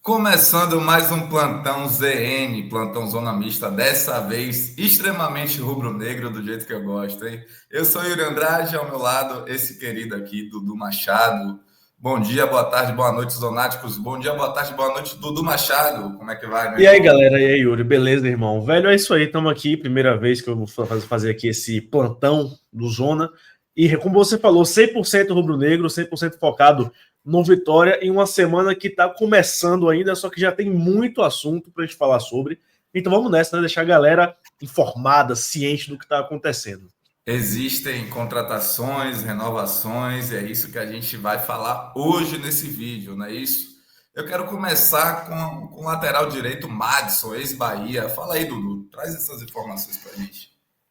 Começando mais um plantão ZN, plantão Zona Mista, dessa vez extremamente rubro-negro, do jeito que eu gosto, hein? Eu sou Yuri Andrade, ao meu lado, esse querido aqui, Dudu Machado. Bom dia, boa tarde, boa noite, Zonáticos. Bom dia, boa tarde, boa noite, Dudu Machado. Como é que vai, meu E aí, irmão? galera? E aí, Yuri? Beleza, irmão? Velho, é isso aí. Estamos aqui. Primeira vez que eu vou fazer aqui esse plantão do Zona. E, como você falou, 100% rubro-negro, 100% focado no Vitória, em uma semana que está começando ainda, só que já tem muito assunto para a gente falar sobre. Então vamos nessa, né? Deixar a galera informada, ciente do que está acontecendo. Existem contratações, renovações, e é isso que a gente vai falar hoje nesse vídeo, não é isso? Eu quero começar com o lateral direito Madison, ex-Bahia. Fala aí, Dudu, traz essas informações para a gente.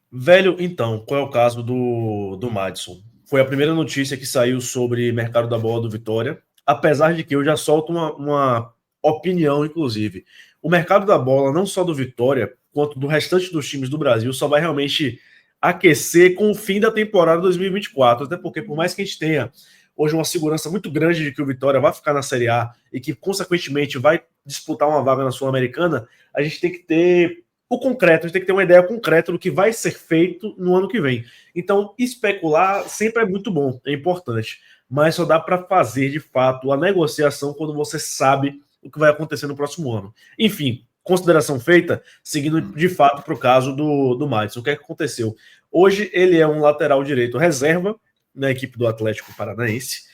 Velho, então, qual é o caso do Madison? Foi a primeira notícia que saiu sobre mercado da bola do Vitória, apesar de que eu já solto uma opinião, inclusive. O mercado da bola, não só do Vitória, quanto do restante dos times do Brasil, só vai realmente aquecer com o fim da temporada 2024, até porque, por mais que a gente tenha hoje uma segurança muito grande de que o Vitória vai ficar na Série A e que, consequentemente, vai disputar uma vaga na Sul-Americana, a gente tem que ter o concreto, a gente tem que ter uma ideia concreta do que vai ser feito no ano que vem. Então, especular sempre é muito bom, é importante, mas só dá para fazer de fato a negociação quando você sabe o que vai acontecer no próximo ano. Enfim, consideração feita, seguindo de fato para o caso do Madison. O que é que aconteceu? Hoje ele é um lateral direito reserva na equipe do Atlético Paranaense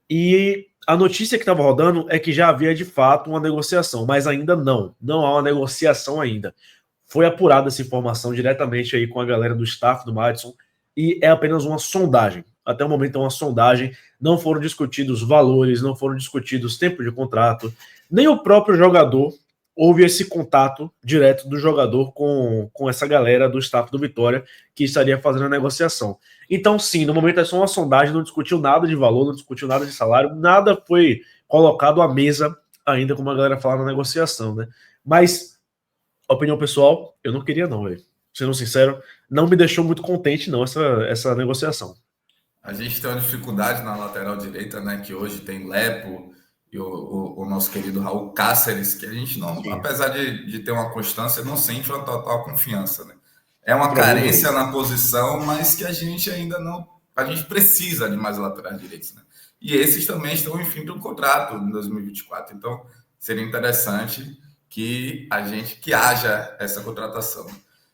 e a notícia que estava rodando é que já havia de fato uma negociação, mas ainda não há uma negociação ainda. Foi apurada essa informação diretamente aí com a galera do staff do Madison e é apenas uma sondagem. Até o momento é uma sondagem, não foram discutidos valores, não foram discutidos tempo de contrato, nem o próprio jogador houve esse contato direto do jogador com essa galera do staff do Vitória que estaria fazendo a negociação. Então, sim, no momento é só uma sondagem, não discutiu nada de valor, não discutiu nada de salário, nada foi colocado à mesa ainda, como a galera fala na negociação, né? Mas opinião pessoal, eu não queria não, velho. Sendo sincero, não me deixou muito contente não essa negociação. A gente tem uma dificuldade na lateral direita, né? Que hoje tem Lepo e o nosso querido Raul Cáceres, que a gente não, Sim, apesar de ter uma constância, não sente uma total confiança, né? É uma problema carência esse. na posição, mas que a gente ainda não. A gente precisa de mais laterais direitos, né? E esses também estão em fim do contrato em 2024. Então, seria interessante que haja essa contratação.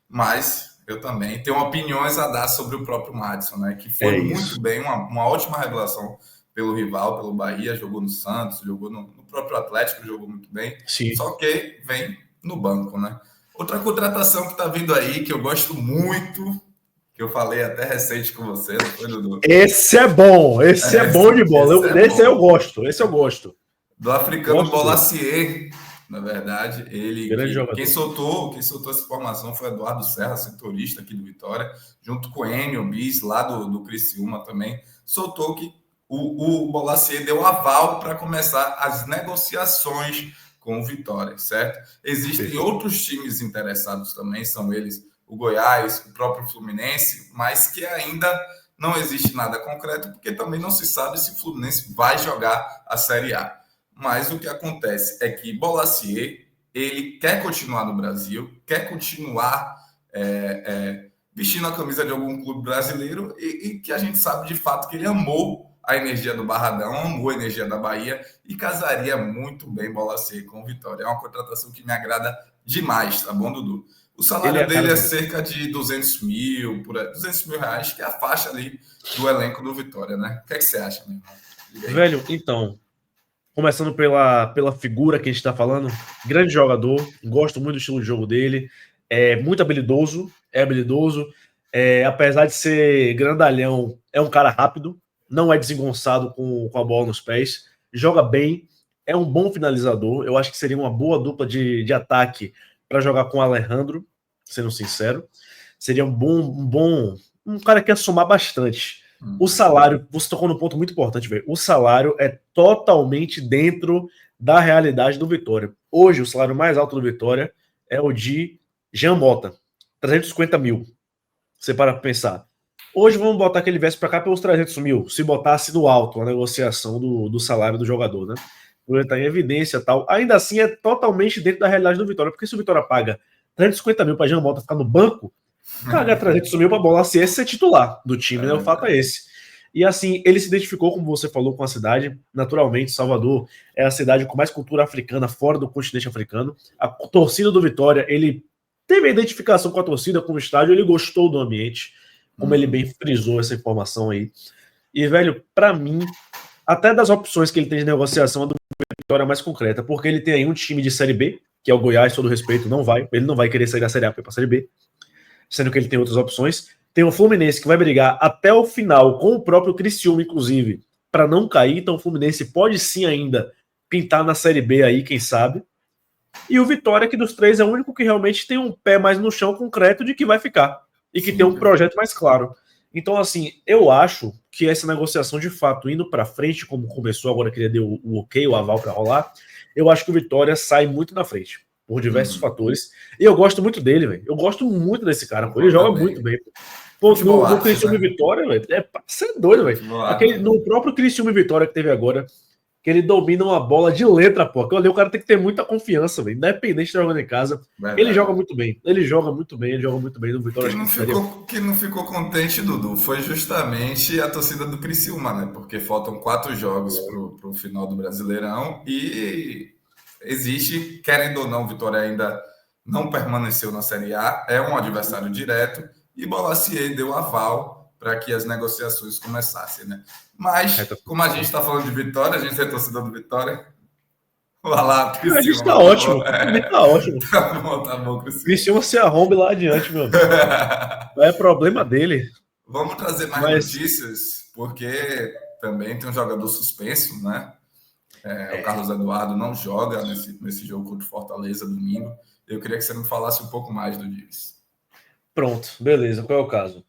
Mas eu também tenho opiniões a dar sobre o próprio Madison, né? Que foi É muito isso. bem, uma ótima revelação pelo rival, pelo Bahia, jogou no Santos, jogou no próprio Atlético, jogou muito bem, Sim. só que vem no banco, né? Outra contratação que está vindo aí, que eu gosto muito, que eu falei até recente com você, não foi, Dudu? Esse é bom de bola. Esse é Esse eu bom. gosto, esse eu gosto. Do africano Gosto dele. Bolacier, na verdade, ele Grande que quem jogador. soltou, quem soltou essa informação foi Eduardo Serra, setorista aqui do Vitória, junto com o Enio Bis, lá do Criciúma também, soltou que o Bolacier deu aval para começar as negociações com o Vitória, certo? Existem Perfeito. outros times interessados também, são eles o Goiás, o próprio Fluminense, mas que ainda não existe nada concreto, porque também não se sabe se o Fluminense vai jogar a Série A. Mas o que acontece é que Bolacier ele quer continuar no Brasil, quer continuar vestindo a camisa de algum clube brasileiro e que a gente sabe de fato que ele amou a energia do Barradão, amou a energia da Bahia e casaria muito bem Bolacier com o Vitória. É uma contratação que me agrada demais, tá bom, Dudu? O Ele é salário a cara dele é do Vitor. cerca de 200 mil, por aí, 200 mil reais, que é a faixa ali do elenco do Vitória, né? O que é que você acha, meu irmão? Diga aí. Velho, então, começando pela figura que a gente está falando, grande jogador, gosto muito do estilo de jogo dele, é muito habilidoso, apesar de ser grandalhão, é um cara rápido, não é desengonçado com a bola nos pés, joga bem, é um bom finalizador, eu acho que seria uma boa dupla de ataque para jogar com o Alejandro, sendo sincero, seria um cara que ia somar bastante. O salário, você tocou num ponto muito importante, velho. O salário é totalmente dentro da realidade do Vitória. Hoje, o salário mais alto do Vitória é o de Jean Mota, 350 mil. Você para pra pensar. Hoje vamos botar que ele viesse para cá pelos 300 mil, se botasse no alto a negociação do salário do jogador, né? Ele está em evidência e tal. Ainda assim, é totalmente dentro da realidade do Vitória, porque se o Vitória paga 350 mil para Jean Mota ficar no banco, paga 300 mil para Bola CS ser titular do time, né? O fato é esse. E assim, ele se identificou, como você falou, com a cidade. Naturalmente, Salvador é a cidade com mais cultura africana fora do continente africano. A torcida do Vitória, ele teve a identificação com a torcida, com o estádio, ele gostou do ambiente, como ele bem frisou essa informação aí. E, velho, para mim, até das opções que ele tem de negociação, a do Vitória é mais concreta, porque ele tem aí um time de Série B, que é o Goiás, todo respeito, ele não vai querer sair da Série A para ir para a Série B, sendo que ele tem outras opções. Tem o Fluminense que vai brigar até o final com o próprio Criciúma, inclusive, para não cair. Então o Fluminense pode sim ainda pintar na Série B aí, quem sabe. E o Vitória, que dos três é o único que realmente tem um pé mais no chão concreto de que vai ficar. E que tem um projeto mais claro. Então, assim, eu acho que essa negociação, de fato, indo para frente, como começou agora, que ele deu o ok, o aval para rolar, eu acho que o Vitória sai muito na frente, por diversos fatores. E eu gosto muito dele, velho. Eu gosto muito desse cara, pô. Ele joga muito bem. Pô, no Criciúma e Vitória, velho, você é doido, velho. No próprio Criciúma e Vitória que teve agora, que ele domina uma bola de letra, pô. O cara tem que ter muita confiança, velho. Independente de estar jogando em casa. Verdade. Ele joga muito bem. Ele joga muito bem no Vitória. Quem não ficou contente, Dudu, foi justamente a torcida do Criciúma, né? Porque faltam 4 jogos pro final do Brasileirão e existe, querendo ou não, o Vitória ainda não permaneceu na Série A, é um adversário direto e Bolasie deu aval para que as negociações começassem, né? Mas, como a gente está falando de Vitória, a gente é torcedor do Vitória. Vai lá, Criciúma. A gente tá ótimo. Tá ótimo. Tá bom, Criciúma se arrombe lá adiante, meu amigo. É problema dele. Vamos trazer mais notícias, porque também tem um jogador suspenso, né? O Carlos Eduardo não joga nesse jogo contra o Fortaleza domingo. Eu queria que você me falasse um pouco mais do Divis. Pronto, beleza. Qual é o caso?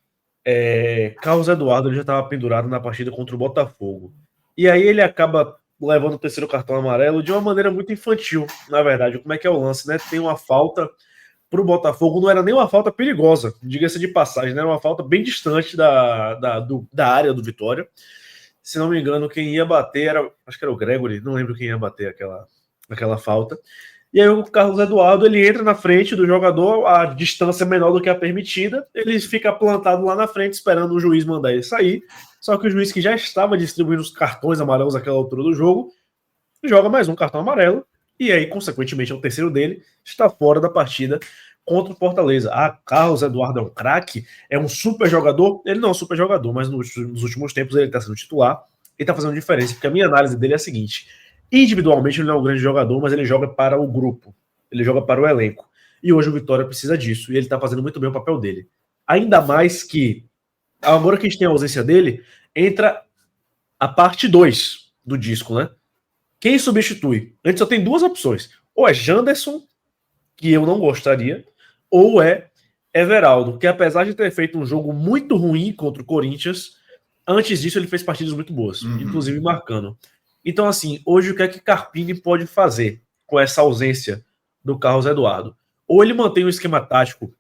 Carlos Eduardo já estava pendurado na partida contra o Botafogo. E aí ele acaba levando o terceiro cartão amarelo de uma maneira muito infantil, na verdade. Como é que é o lance, né? Tem uma falta para o Botafogo, não era nem uma falta perigosa, diga-se de passagem, né? Era uma falta bem distante da área do Vitória. Se não me engano, quem ia bater acho que era o Gregory, não lembro quem ia bater aquela falta. E aí o Carlos Eduardo, ele entra na frente do jogador, a distância menor do que a permitida, ele fica plantado lá na frente esperando o juiz mandar ele sair, só que o juiz, que já estava distribuindo os cartões amarelos àquela altura do jogo, joga mais um cartão amarelo, e aí, consequentemente, o terceiro dele está fora da partida contra o Fortaleza. Carlos Eduardo é um craque, é um super jogador, ele não é um super jogador, mas nos últimos tempos ele está sendo titular, e está fazendo diferença, porque a minha análise dele é a seguinte: individualmente ele não é um grande jogador, mas ele joga para o grupo, ele joga para o elenco. E hoje o Vitória precisa disso, e ele está fazendo muito bem o papel dele. Ainda mais que, agora que a gente tem a ausência dele, entra a parte 2 do disco, né? Quem substitui? A gente só tem 2 opções. Ou é Janderson, que eu não gostaria, ou é Everaldo, que apesar de ter feito um jogo muito ruim contra o Corinthians, antes disso ele fez partidas muito boas, inclusive marcando. Então, assim, hoje o que é que Carpini pode fazer com essa ausência do Carlos Eduardo? Ou ele mantém um esquema tático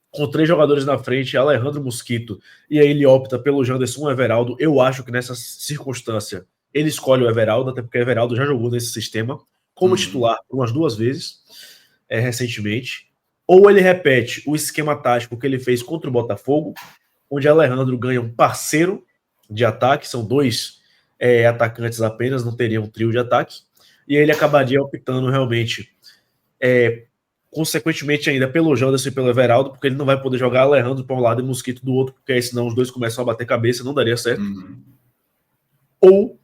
com 3 jogadores na frente, Alejandro Mosquito, e aí ele opta pelo Janderson Everaldo. Eu acho que nessa circunstância ele escolhe o Everaldo, até porque o Everaldo já jogou nesse sistema como titular umas 2 vezes recentemente. Ou ele repete o esquema tático que ele fez contra o Botafogo, onde Alejandro ganha um parceiro de ataque, são 2 atacantes apenas, não teria um trio de ataque, e ele acabaria optando realmente, consequentemente ainda, pelo Janderson e pelo Everaldo, porque ele não vai poder jogar Alejandro para um lado e Mosquito do outro, porque aí senão os dois começam a bater cabeça, não daria certo. Ou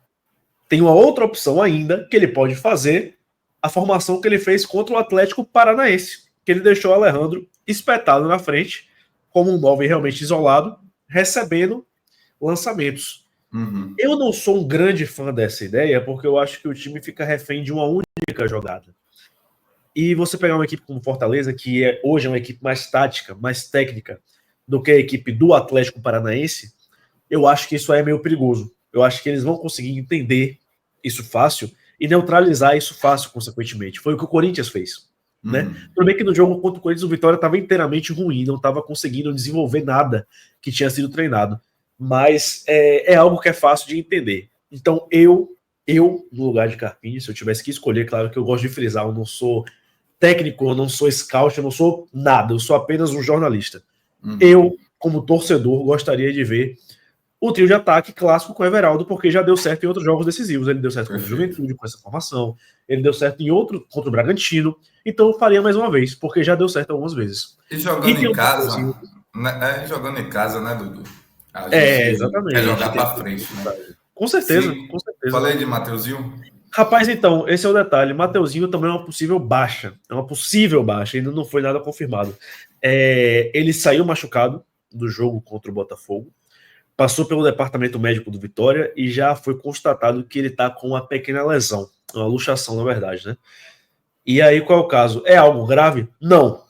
tem uma outra opção ainda, que ele pode fazer a formação que ele fez contra o Atlético Paranaense, que ele deixou o Alejandro espetado na frente, como um 9 realmente isolado, recebendo lançamentos. Eu não sou um grande fã dessa ideia, porque eu acho que o time fica refém de uma única jogada. E você pegar uma equipe como Fortaleza, que hoje é uma equipe mais tática, mais técnica do que a equipe do Atlético Paranaense, eu acho que isso aí é meio perigoso. Eu acho que eles vão conseguir entender isso fácil e neutralizar isso fácil, consequentemente. Foi o que o Corinthians fez. Né? Tudo bem que no jogo contra o Corinthians o Vitória estava inteiramente ruim, não estava conseguindo desenvolver nada que tinha sido treinado. Mas é algo que é fácil de entender. Então eu Eu, no lugar de Carpini, se eu tivesse que escolher, claro que eu gosto de frisar, eu não sou técnico, eu não sou scout, eu não sou nada, eu sou apenas um jornalista. Eu, como torcedor, gostaria de ver o trio de ataque clássico com o Everaldo, porque já deu certo em outros jogos decisivos. Ele deu certo contra o Juventude, com essa formação. Ele deu certo em outro, contra o Bragantino. Então eu faria mais uma vez, porque já deu certo algumas vezes. E jogando em casa, né? Jogando em casa, né, Dudu? A gente quer exatamente. jogar para frente, né? Com certeza, Sim. com certeza. Falei de Mateuzinho. Rapaz, então, esse é o detalhe. Mateuzinho também é uma possível baixa. É uma possível baixa, ainda não foi nada confirmado. Ele saiu machucado do jogo contra o Botafogo, passou pelo departamento médico do Vitória e já foi constatado que ele está com uma pequena lesão, uma luxação, na verdade, né? E aí, qual é o caso? É algo grave? Não.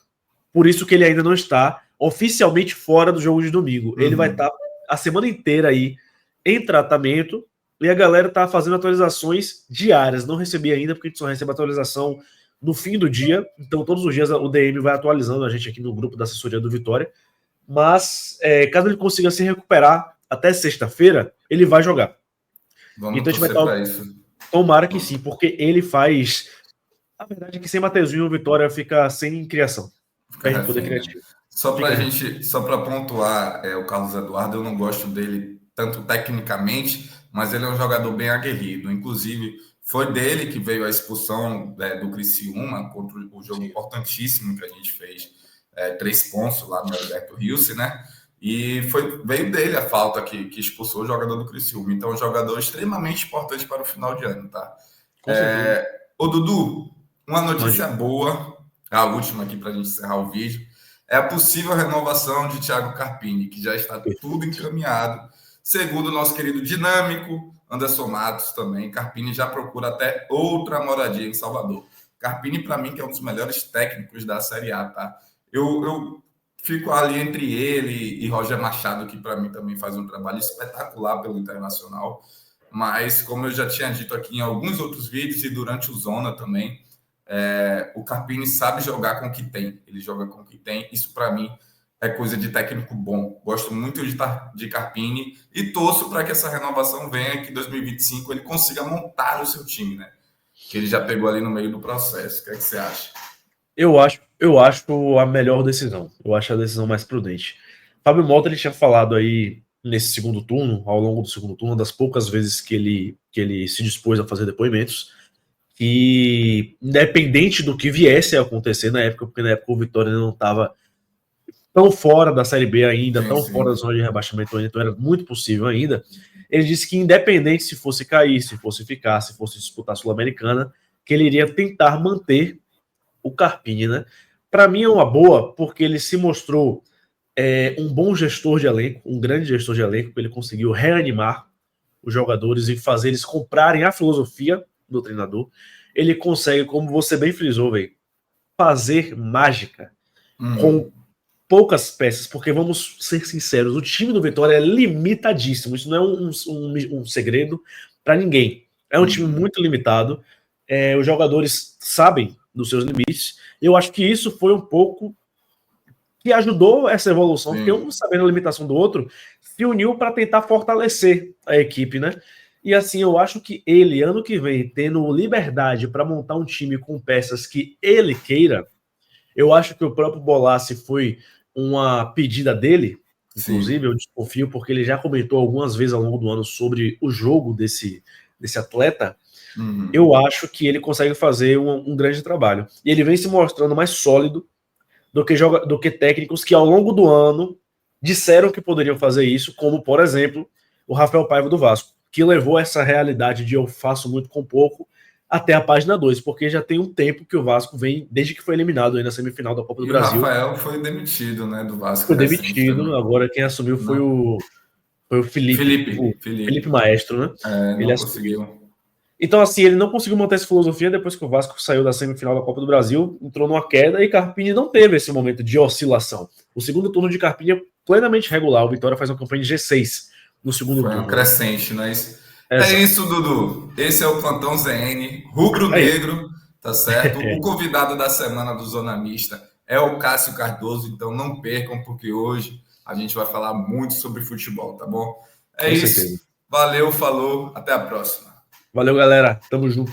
Por isso que ele ainda não está oficialmente fora do jogo de domingo. Ele vai estar a semana inteira aí em tratamento e a galera tá fazendo atualizações diárias. Não recebi ainda, porque a gente só recebe atualização no fim do dia. Então, todos os dias o DM vai atualizando a gente aqui no grupo da assessoria do Vitória. Mas, caso ele consiga se recuperar até sexta-feira, ele vai jogar. Vamos então a gente vai para isso. Tomara que sim, porque ele faz. A verdade é que sem Mateuzinho o Vitória fica sem criação. Perde poder criativo. Só para pontuar, o Carlos Eduardo, eu não gosto dele tanto tecnicamente, mas ele é um jogador bem aguerrido. Inclusive, foi dele que veio a expulsão do Criciúma contra o jogo importantíssimo que a gente fez, 3 pontos lá no Alberto Rilse, né? E veio dele a falta que expulsou o jogador do Criciúma. Então, um jogador extremamente importante para o final de ano, tá? Ô, Dudu, uma notícia boa, a última aqui para a gente encerrar o vídeo, é a possível renovação de Thiago Carpini, que já está tudo encaminhado. Segundo o nosso querido dinâmico, Anderson Matos também, Carpini já procura até outra moradia em Salvador. Carpini, para mim, que é um dos melhores técnicos da Série A, tá? Eu fico ali entre ele e Roger Machado, que para mim também faz um trabalho espetacular pelo Internacional. Mas, como eu já tinha dito aqui em alguns outros vídeos e durante o Zona também, o Carpini sabe jogar com o que tem. Ele joga com o que tem. Isso, para mim, é coisa de técnico bom. Gosto muito de Carpini e torço para que essa renovação venha e que em 2025 ele consiga montar o seu time, né? Que ele já pegou ali no meio do processo. O que é que você acha? Eu acho a melhor decisão. Eu acho a decisão mais prudente. Fábio Mota, ele tinha falado aí nesse segundo turno, ao longo do segundo turno, das poucas vezes que ele se dispôs a fazer depoimentos, que independente do que viesse a acontecer na época, porque na época o Vitória não estava tão fora da Série B ainda, fora da zona de rebaixamento ainda, então era muito possível ainda. Ele disse que independente se fosse cair, se fosse ficar, se fosse disputar a Sul-Americana, que ele iria tentar manter o Carpini, né? Para mim é uma boa, porque ele se mostrou um bom gestor de elenco, um grande gestor de elenco, ele conseguiu reanimar os jogadores e fazer eles comprarem a filosofia do treinador. Ele consegue, como você bem frisou, fazer mágica com poucas peças, porque vamos ser sinceros, o time do Vitória é limitadíssimo, isso não é um segredo para ninguém. É um time muito limitado, os jogadores sabem dos seus limites. Eu acho que isso foi um pouco que ajudou essa evolução, porque um sabendo a limitação do outro, se uniu para tentar fortalecer a equipe, né? E assim, eu acho que ele, ano que vem, tendo liberdade para montar um time com peças que ele queira, eu acho que o próprio Bolassi foi uma pedida dele, inclusive, eu desconfio, porque ele já comentou algumas vezes ao longo do ano sobre o jogo desse atleta. Eu acho que ele consegue fazer um grande trabalho. E ele vem se mostrando mais sólido do que técnicos que ao longo do ano disseram que poderiam fazer isso, como, por exemplo, o Rafael Paiva do Vasco, que levou essa realidade de eu faço muito com pouco até a página 2, porque já tem um tempo que o Vasco vem, desde que foi eliminado aí na semifinal da Copa do Brasil. O Rafael foi demitido, né, do Vasco. Foi demitido, agora quem assumiu foi o Felipe Maestro, né? Ele conseguiu. Então, assim, ele não conseguiu manter essa filosofia depois que o Vasco saiu da semifinal da Copa do Brasil, entrou numa queda e Carpini não teve esse momento de oscilação. O segundo turno de Carpini é plenamente regular. O Vitória faz uma campanha de G6 no segundo turno. Foi um crescente, não é isso? É isso, Dudu. Esse é o Plantão ZN, rubro-negro, tá certo? O convidado da semana do Zona Mista é o Cássio Cardoso, então não percam, porque hoje a gente vai falar muito sobre futebol, tá bom? É isso. Valeu, falou, até a próxima. Valeu, galera. Tamo junto.